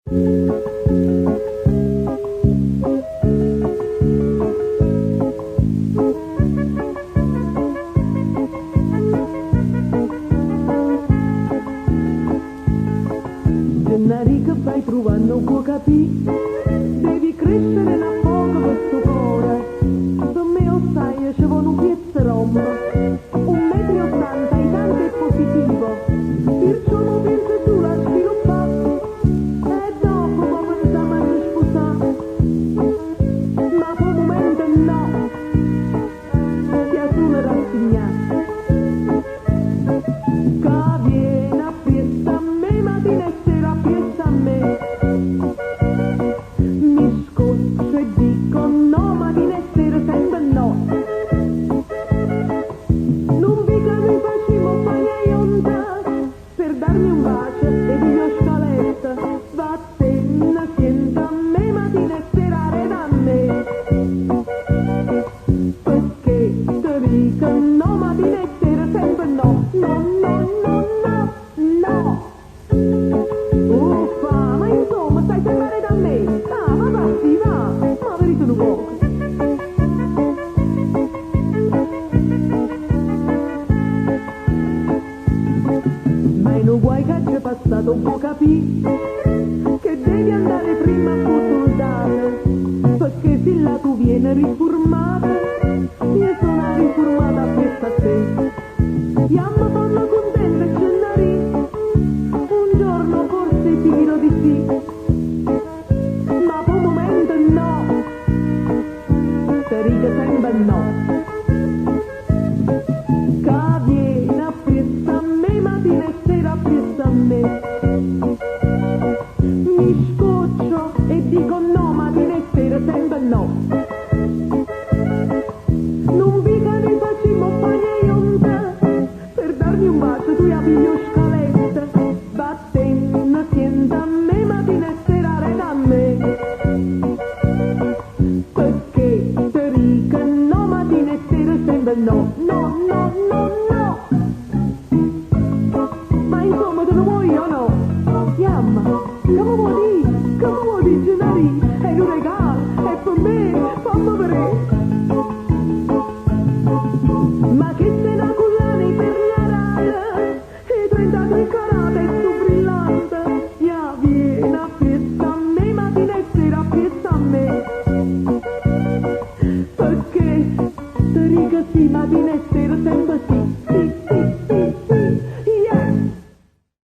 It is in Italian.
Gennari che vai trovando non può capire, devi crescere da poco questo cuore. Per me lo sai, ci vuole un piezzo rombo, 1,80 m, e tanto è positivo, perciò non penso tu la sviluppare, e dopo può pensare a sposare, ma per il momento no, ti ha solo rassegnato. Che viene a piezza a me, mattina e sera a piezza a me, mi scoccio e dico no, mattina e sera sempre no. Non vi che mi facevo fare onda per darmi un bacio e di mio scaletta, vattene, sienta a me, mattina e sera reda a me, perché te dico no, mattina e sera sempre no, no, no, no, no, no. Uffa, ma insomma stai sempre da me, va passi, va, ma verite un po'. Ma non guai che c'è passato un po' capì, che devi andare prima a consultare, perché se là tu vieni riformata, io sono riformata a questa a te. Chiamma fanno contenta e Gennari, un giorno forse ti dirò di sì, ma per il momento no, te dico sempre no. Che viene a piezza a me, mattina e sera a piezza a me, mi scoccio e dico no, mattina e sera sempre no. Non vi che ne facciamo fare onda per darmi un bacio, tu apri io scaletta, vattene, sienta a me, mattina e sera reda a me, perché te dico no, mattina e sera sempre no, no, no, no, no. Ma insomma te lo vuoi o no? Chiama, come vuoi dire?